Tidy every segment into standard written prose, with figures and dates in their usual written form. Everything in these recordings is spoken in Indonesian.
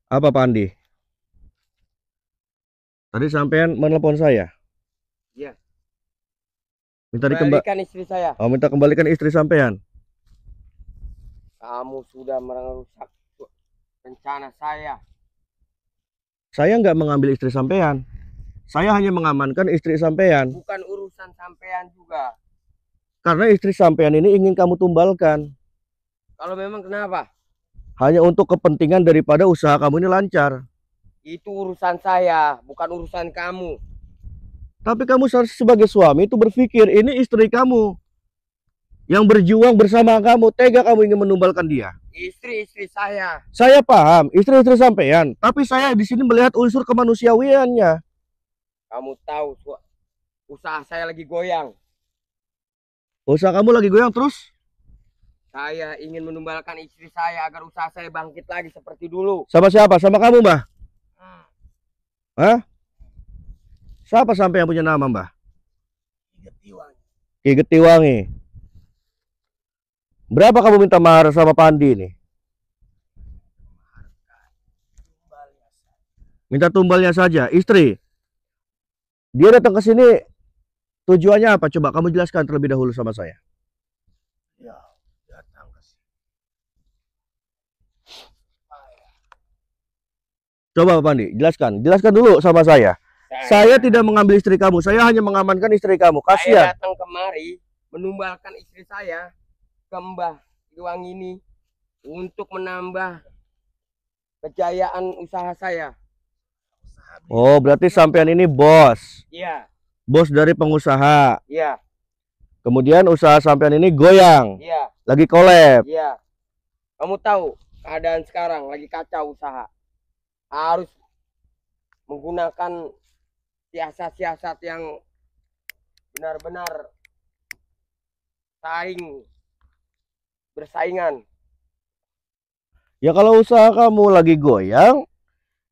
Apa Pak Andi? Tadi sampean menelpon saya. Iya. Minta Kembalikan istri saya. minta kembalikan istri sampean. Kamu sudah merusak rencana saya. Saya nggak mengambil istri sampean. Saya hanya mengamankan istri sampean. Bukan urusan sampean juga. Karena istri sampean ini ingin kamu tumbalkan. Kalau memang kenapa? Hanya untuk kepentingan daripada usaha kamu ini lancar. Itu urusan saya, bukan urusan kamu. Tapi kamu sebagai suami itu berpikir ini istri kamu yang berjuang bersama kamu, tega kamu ingin menumbalkan dia. Istri saya. Saya paham, istri-istri sampean, tapi saya di sini melihat unsur kemanusiawiannya. Kamu tahu usaha saya lagi goyang. Usaha kamu lagi goyang terus? Saya ingin menumbalkan istri saya agar usaha saya bangkit lagi seperti dulu. Sama siapa? Sama kamu, Mbah? Hah? Siapa sampai yang punya nama, Mbah? Ki Getiwangi. Berapa kamu minta mahar sama Pandi ini? Minta tumbalnya saja, istri. Dia datang ke sini tujuannya apa? Coba kamu jelaskan terlebih dahulu sama saya. Ya, datang ke sini. Coba Pak Pandi, jelaskan. Jelaskan dulu sama saya. Saya tidak mengambil istri kamu, saya hanya mengamankan istri kamu. Kasihan. Saya datang kemari menumbalkan istri saya ke Mbah Iwang ini untuk menambah kejayaan usaha saya. Oh, berarti sampean ini bos. Iya. Bos dari pengusaha. Iya. Kemudian usaha sampean ini goyang. Iya. Lagi collab. Iya. Kamu tahu keadaan sekarang lagi kacau usaha. Harus menggunakan siasat-siasat yang benar-benar bersaingan. Ya kalau usaha kamu lagi goyang,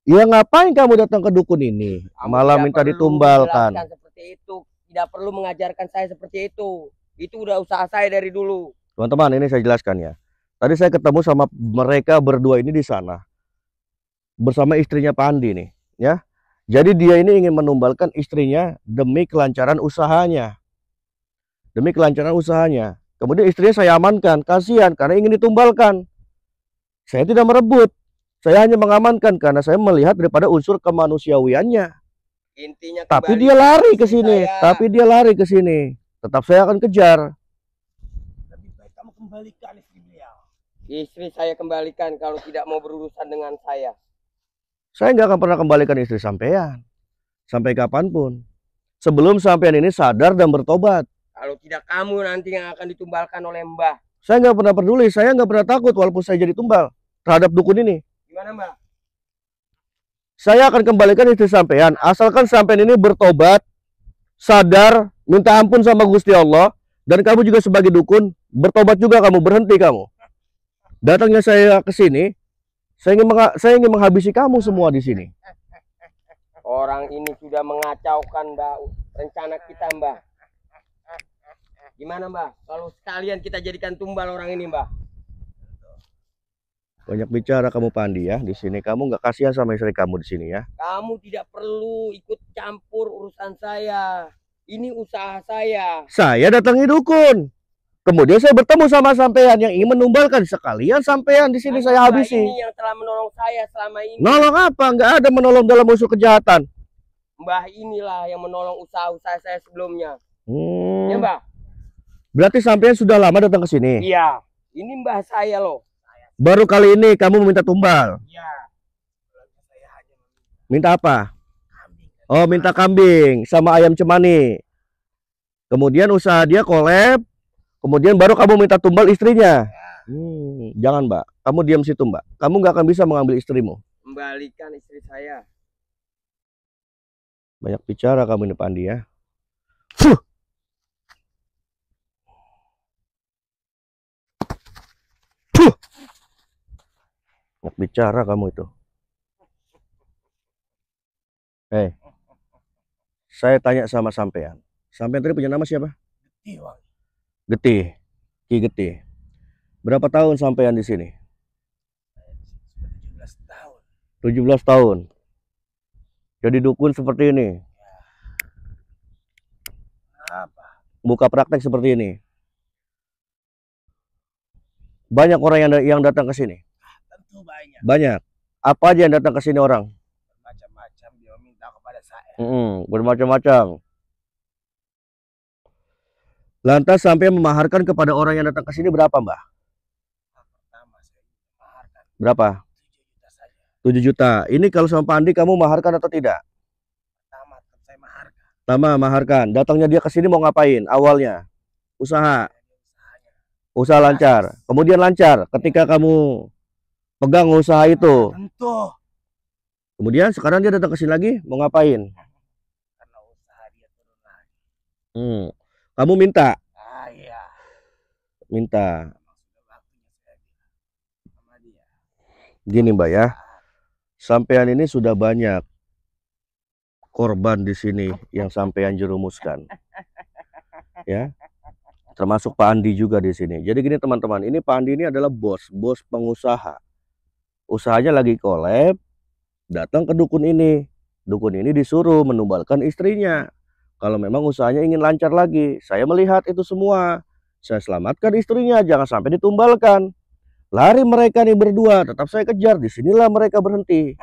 ya ngapain kamu datang ke dukun ini? Malah minta ditumbalkan. Seperti itu, tidak perlu mengajarkan saya seperti itu. Itu udah usaha saya dari dulu. Teman-teman, ini saya jelaskan ya. Tadi saya ketemu sama mereka berdua ini di sana. Bersama istrinya Pak Andi nih, ya. Jadi dia ini ingin menumbalkan istrinya demi kelancaran usahanya. Demi kelancaran usahanya. Kemudian istrinya saya amankan, kasihan karena ingin ditumbalkan. Saya tidak merebut. Saya hanya mengamankan karena saya melihat daripada unsur kemanusiawiannya. Intinya tapi dia lari ke sini, tapi dia lari ke sini. Tetap saya akan kejar. Lebih baik kamu kembalikan istri beliau. Istri saya kembalikan kalau tidak mau berurusan dengan saya. Saya nggak akan pernah kembalikan istri sampean. Sampai kapanpun. Sebelum sampean ini sadar dan bertobat. Kalau tidak kamu nanti yang akan ditumbalkan oleh Mbah. Saya nggak pernah peduli, saya nggak pernah takut walaupun saya jadi tumbal terhadap dukun ini. Gimana Mbah? Saya akan kembalikan istri sampean, asalkan sampean ini bertobat, sadar, minta ampun sama Gusti Allah, dan kamu juga sebagai dukun, bertobat juga kamu, berhenti kamu. Datangnya saya ke sini, saya ingin menghabisi kamu semua di sini. Orang ini sudah mengacaukan Mbah rencana kita Mbah. Gimana Mbah? Kalau sekalian kita jadikan tumbal orang ini Mbah. Banyak bicara kamu Pandi ya di sini. Kamu nggak kasihan sama istri kamu di sini ya. Kamu tidak perlu ikut campur urusan saya. Ini usaha saya. Saya datangi dukun. Kemudian saya bertemu sama sampean yang ingin menumbalkan, sekalian sampean di sini saya habisi. Ini yang telah menolong saya selama ini. Nolong apa? Nggak ada menolong dalam unsur kejahatan. Mbah inilah yang menolong usaha-usaha saya sebelumnya. Ya Mbah. Berarti sampean sudah lama datang ke sini? Iya. Ini Mbah saya loh. Baru kali ini kamu meminta tumbal? Iya. Minta apa? Oh, minta kambing sama ayam cemani. Kemudian usaha dia collab. Kemudian baru kamu minta tumbal istrinya. Jangan Mbak, kamu diam situ Mbak. Kamu nggak akan bisa mengambil istrimu. Kembalikan istri saya. Banyak bicara kamu ini Pandi ya. Banyak bicara kamu itu. Saya tanya sama sampean. Sampean tadi punya nama siapa? Getih. Ki Getih. Berapa tahun sampean di sini? 17 tahun. 17 tahun. Jadi dukun seperti ini. Apa? Buka praktek seperti ini. Banyak orang yang datang ke sini. Tentu banyak. Banyak. Apa aja yang datang ke sini orang? Bermacam-macam dia minta kepada saya. Bermacam-macam. Lantas sampai memaharkan kepada orang yang datang ke sini berapa, Mbah? Pertama saya maharkan Berapa? 7 juta saja. 7 juta. Ini kalau sama Pak Andi kamu maharkan atau tidak? Pertama saya maharkan. Pertama maharkan. Datangnya dia ke sini mau ngapain? Awalnya usaha. Usaha lancar. Kemudian lancar ketika kamu pegang usaha itu. Tentu. Kemudian sekarang dia datang ke sini lagi mau ngapain? Karena usaha dia turun lagi. Kamu minta? Iya. Minta. Sudah waktunya saya bilang sama dia. Gini Mbak ya. Sampean ini sudah banyak korban di sini yang sampean jerumuskan. Ya. Termasuk Pak Andi juga di sini. Jadi gini teman-teman, ini Pak Andi ini adalah bos pengusaha. Usahanya lagi collab, datang ke dukun ini. Dukun ini disuruh menumbalkan istrinya. Kalau memang usahanya ingin lancar lagi, saya melihat itu semua. Saya selamatkan istrinya, jangan sampai ditumbalkan. Lari mereka nih berdua, tetap saya kejar. Disinilah mereka berhenti.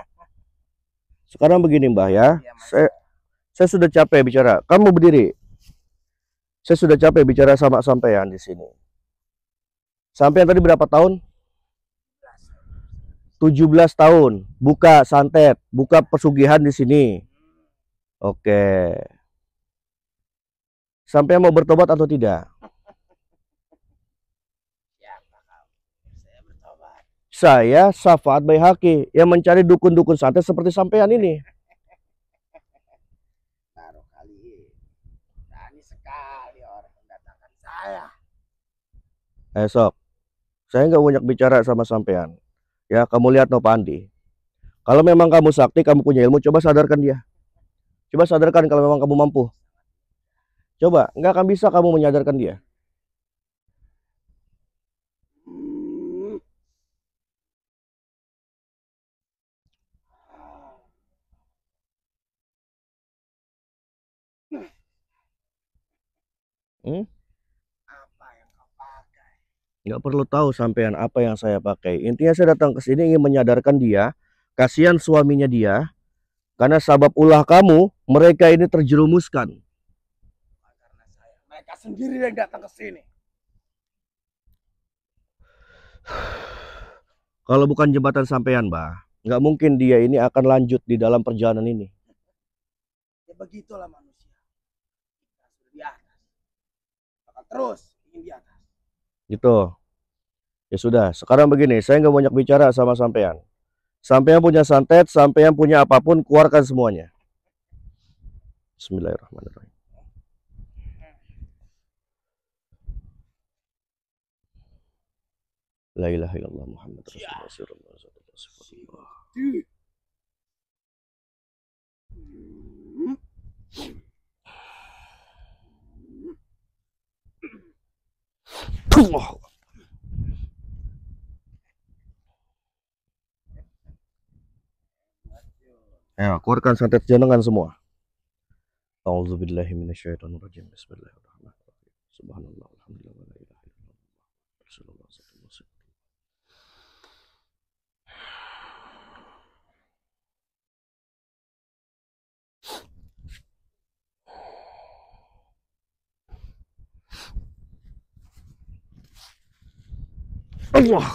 Sekarang begini Mbah ya, saya sudah capek bicara. Kamu berdiri. Saya sudah capek bicara sama sampean di sini. Sampean tadi berapa tahun? 17 tahun. Buka santet, buka pesugihan di sini. Oke. Sampai mau bertobat atau tidak? Siapa kau? Saya bertobat. Saya Syafaat Baihaqi yang mencari dukun-dukun santet seperti sampean ini. Baru kali ini. Berani sekali orang mendatangkan saya. Esok. Saya nggak banyak bicara sama sampean. Ya, kamu lihat no Pak Andi. Kalau memang kamu sakti, kamu punya ilmu, coba sadarkan dia. Coba sadarkan kalau memang kamu mampu. Coba, nggak akan bisa kamu menyadarkan dia. Apa yang kau pakai? Nggak perlu tahu sampean apa yang saya pakai. Intinya saya datang ke sini ingin menyadarkan dia. Kasihan suaminya dia. Karena sabab ulah kamu, mereka ini terjerumuskan. Karena saya. Mereka sendiri yang datang ke sini. Kalau bukan jembatan sampean, Mbah, nggak mungkin dia ini akan lanjut di dalam perjalanan ini. Ya begitulah manusia. Kita sudah di atas. Bakal terus ingin di atas. Gitu. Ya sudah, sekarang begini, saya nggak banyak bicara sama sampean. Sampean punya santet, sampean punya apapun, keluarkan semuanya. Bismillahirrahmanirrahim. La ilaha illallah Muhammad Rasulullah. Ya, keluarkan santet jenengan semua. A'udzubillahi minasyaitonirrajim. Bismillahirrahmanirrahim. Subhanallah, alhamdulillah, wa la ilaha illallah. Rasulullah sallallahu alaihi wasallam. Allah.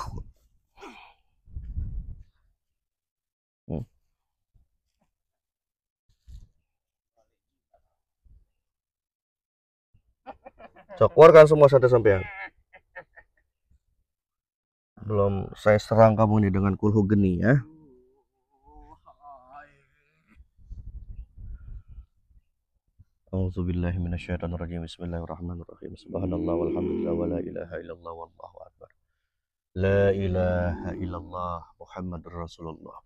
So, keluarkan semua santet sampean. Belum saya serang kamu nih dengan kulhu geni ya. A'udzubillahi minasyaitonirrajim. Bismillahirrahmanirrahim. Subhanallah walhamdulillah wa la ilaha illallah wallahu akbar. La ilaha illallah Muhammadur Rasulullah.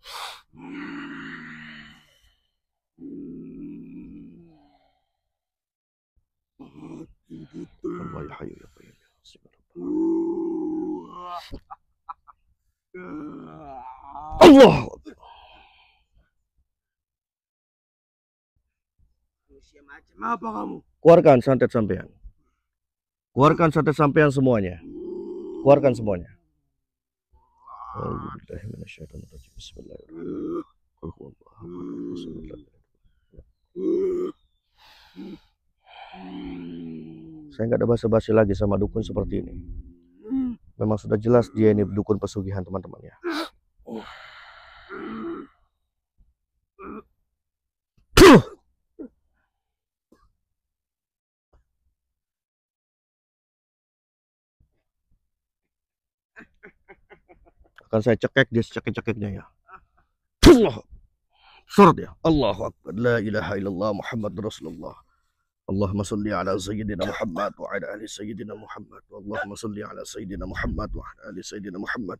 Allah ya hayyu ya qayyum. Allah. Manusia macam apa kamu? Keluarkan santet sampean. Keluarkan santet sampean semuanya. Keluarkan semuanya. Saya nggak ada basa-basi lagi sama dukun seperti ini. Memang sudah jelas dia ini dukun pesugihan, teman-teman ya. Akan saya cekek dia secekek-cekeknya ya. Allah. Surat ya. Allahu Akbar. La ilaha illallah Muhammad Rasulullah. Allahumma salli ala Sayyidina Muhammad wa ala ali Sayyidina Muhammad. Allahumma salli ala Sayyidina Muhammad wa ala ali Sayyidina Muhammad.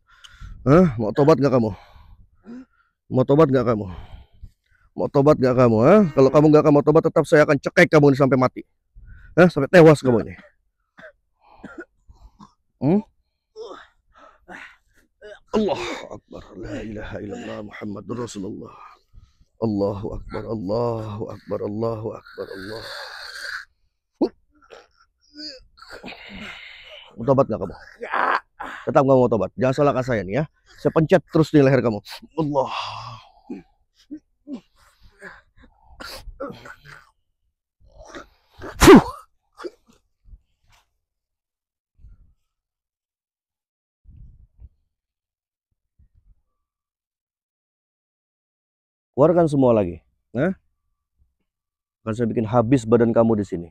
Hah? Mau tobat nggak kamu? Mau tobat nggak kamu? Mau tobat nggak kamu? Hah? Kalau kamu nggak mau tobat, tetap saya akan cekek kamu ini sampai mati. Hah? Sampai tewas kamu ini. Allahu Akbar. La ilaha illallah Muhammadur Rasulullah. Allahu Akbar. Allahu Akbar. Allahu Akbar. Allah. Mau tobat nggak kamu? Tetap nggak mau tobat. Jangan salahkan saya nih ya. Saya pencet terus di leher kamu. Allah. Keluarkan semua lagi. Nah, akan saya bikin habis badan kamu di sini.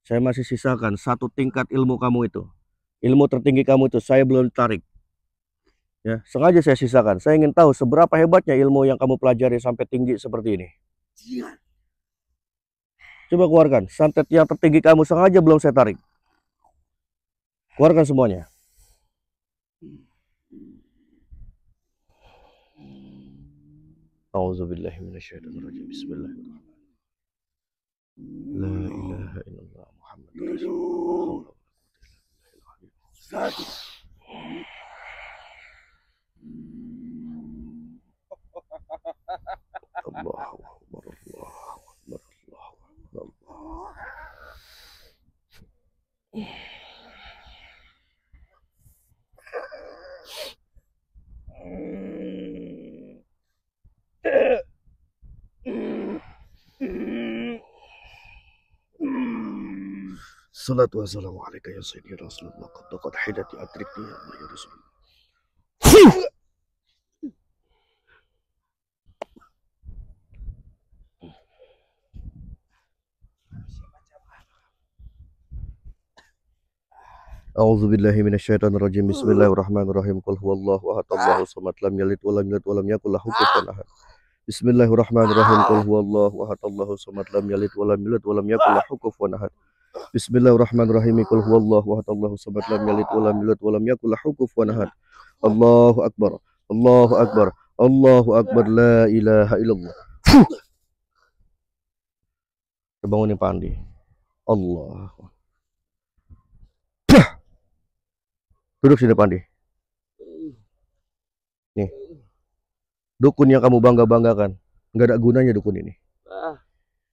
Saya masih sisakan satu tingkat ilmu kamu itu. Ilmu tertinggi kamu itu saya belum tarik. Ya, sengaja saya sisakan. Saya ingin tahu seberapa hebatnya ilmu yang kamu pelajari sampai tinggi seperti ini. Coba keluarkan. Santet yang tertinggi kamu sengaja belum saya tarik. Keluarkan semuanya. A'udzubillahi minasyaitonirrajim. Bismillahirrahmanirrahim. La ilaha illallah Muhammadur Rasulullah. Allahu Akbar. Allahu Akbar. Allahu Akbar. Salatu wassalamu alaika ya sayyidi Rasulullah. Qad hidati atrikni ya Allah ya Rasulullah. A'udzu billahi minasyaitonir rajim. Bismillahirrahmanirrahim. Qul huwallahu ahad, Allahu samad, lam yalid walam yulad walam yakul lahu kufuwan ahad. Bismillahirrahmanirrahim. Qul huwallahu ahad, Allahu samad, lam yalid walam yulad walam yakul lahu kufuwan ahad. Bismillahirrahmanirrahim. Qul huwallahu ahad, Allahu samad, lam yalid walam yulad walam yakul lahu kufuwan ahad. Allahu akbar. Allahu akbar. Allahu akbar. La ilaha illallah. Terbangun Pak Andi. Allah. Duduk sini Pak Andi. Nih. Dukun yang kamu bangga-banggakan. Nggak ada gunanya dukun ini.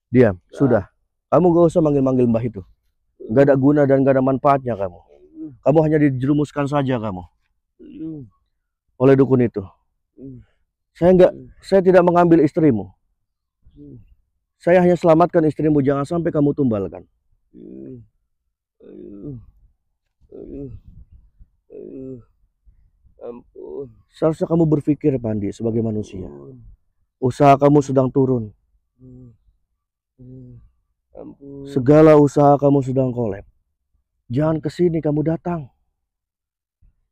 Diam. Sudah. Kamu gak usah manggil-manggil mbah itu. Nggak ada guna dan nggak ada manfaatnya kamu. Kamu hanya dijerumuskan saja kamu. Oleh dukun itu. Saya tidak mengambil istrimu. Saya hanya selamatkan istrimu. Jangan sampai kamu tumbalkan. Ampun. Seharusnya kamu berpikir Pandi sebagai manusia. Usaha kamu sedang turun. Ampun. Segala usaha kamu sedang kolab. Jangan kesini kamu datang.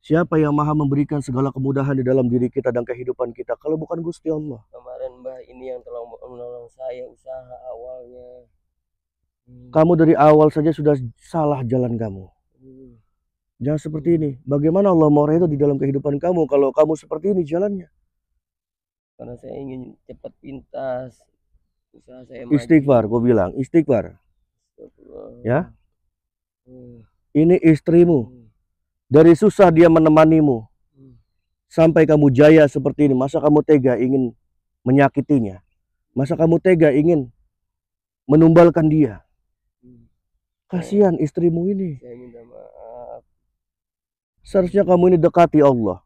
Siapa yang maha memberikan segala kemudahan di dalam diri kita dan kehidupan kita kalau bukan Gusti Allah? Kemarin Mbah ini yang telah menolong saya usaha awalnya. Kamu dari awal saja sudah salah jalan kamu. Jangan seperti ini. Bagaimana Allah mau ridho di dalam kehidupan kamu kalau kamu seperti ini jalannya? Karena saya ingin cepat pintas. Usaha saya Istighfar, kau bilang istighfar. Ya. Ini istrimu. Dari susah dia menemanimu. Sampai kamu jaya seperti ini. Masa kamu tega ingin menyakitinya. Masa kamu tega ingin menumbalkan dia? Kasihan istrimu ini. Saya minta maaf. Seharusnya kamu ini dekati Allah.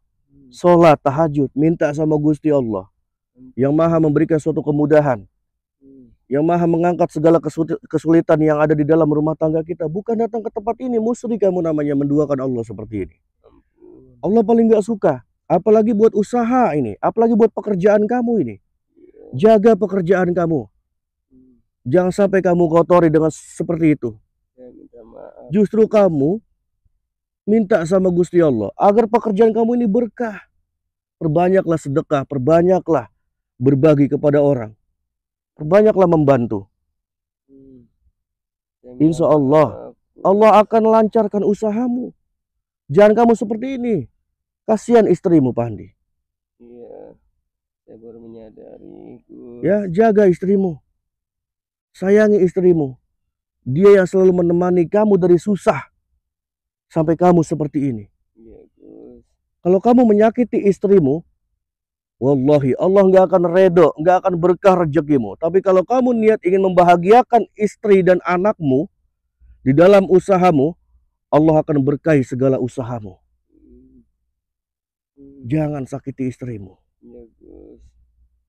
Sholat, tahajud, minta sama Gusti Allah yang maha memberikan suatu kemudahan, yang maha mengangkat segala kesulitan yang ada di dalam rumah tangga kita. Bukan datang ke tempat ini, musyrik kamu namanya, menduakan Allah seperti ini. Allah paling gak suka. Apalagi buat usaha ini, apalagi buat pekerjaan kamu ini. Jaga pekerjaan kamu. Jangan sampai kamu kotori dengan seperti itu. Justru kamu minta sama Gusti Allah agar pekerjaan kamu ini berkah. Perbanyaklah sedekah, perbanyaklah berbagi kepada orang. Perbanyaklah membantu. Insya Allah, Allah akan lancarkan usahamu. Jangan kamu seperti ini. Kasihan istrimu, Pak Andi. Iya, saya baru menyadari, Gus. Ya, jaga istrimu. Sayangi istrimu. Dia yang selalu menemani kamu dari susah sampai kamu seperti ini. Iya, Gus. Kalau kamu menyakiti istrimu, wallahi Allah nggak akan redo, nggak akan berkah rezekimu. Tapi kalau kamu niat ingin membahagiakan istri dan anakmu di dalam usahamu, Allah akan berkahi segala usahamu. Jangan sakiti istrimu. Iya, Gus.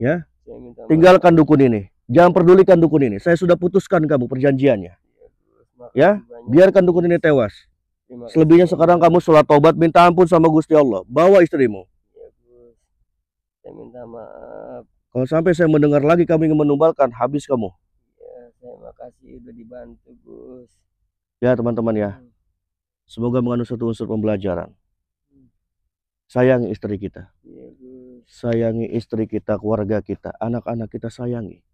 Ya, Saya minta tinggalkan dukun ini. Jangan pedulikan dukun ini. Saya sudah putuskan kamu perjanjiannya. maaf. Ya, biarkan dukun ini tewas. Terima kasih. Selebihnya sekarang kamu sholat taubat, minta ampun sama Gusti Allah. Bawa istrimu. Iya, Gus. Saya minta maaf. Kalau sampai saya mendengar lagi kamu ingin menumbalkan, habis kamu. Ya, saya makasih udah dibantu, Gus. Ya teman-teman ya, semoga mengandung satu unsur pembelajaran. Sayangi istri kita. Iya, Gus. Sayangi istri kita, keluarga kita, anak-anak kita sayangi.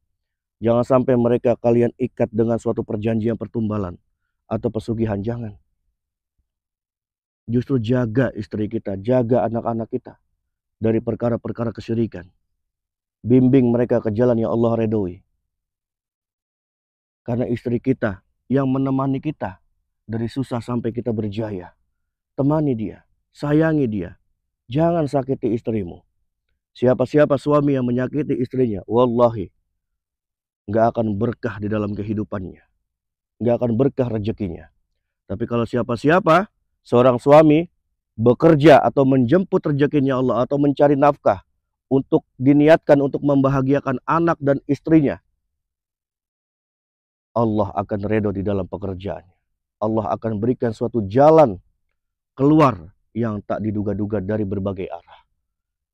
Jangan sampai mereka kalian ikat dengan suatu perjanjian pertumbalan atau pesugihan, jangan. Justru jaga istri kita, jaga anak-anak kita dari perkara-perkara kesyirikan. Bimbing mereka ke jalan yang Allah redoi. Karena istri kita yang menemani kita dari susah sampai kita berjaya. Temani dia, sayangi dia. Jangan sakiti istrimu. Siapa-siapa suami yang menyakiti istrinya, wallahi nggak akan berkah di dalam kehidupannya, nggak akan berkah rezekinya. Tapi kalau siapa-siapa seorang suami bekerja atau menjemput rezekinya Allah atau mencari nafkah untuk diniatkan untuk membahagiakan anak dan istrinya, Allah akan redho di dalam pekerjaannya. Allah akan berikan suatu jalan keluar yang tak diduga-duga dari berbagai arah.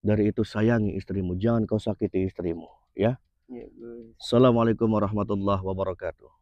Dari itu sayangi istrimu, jangan kau sakiti istrimu, ya. Iya, Gus. Assalamualaikum warahmatullahi wabarakatuh.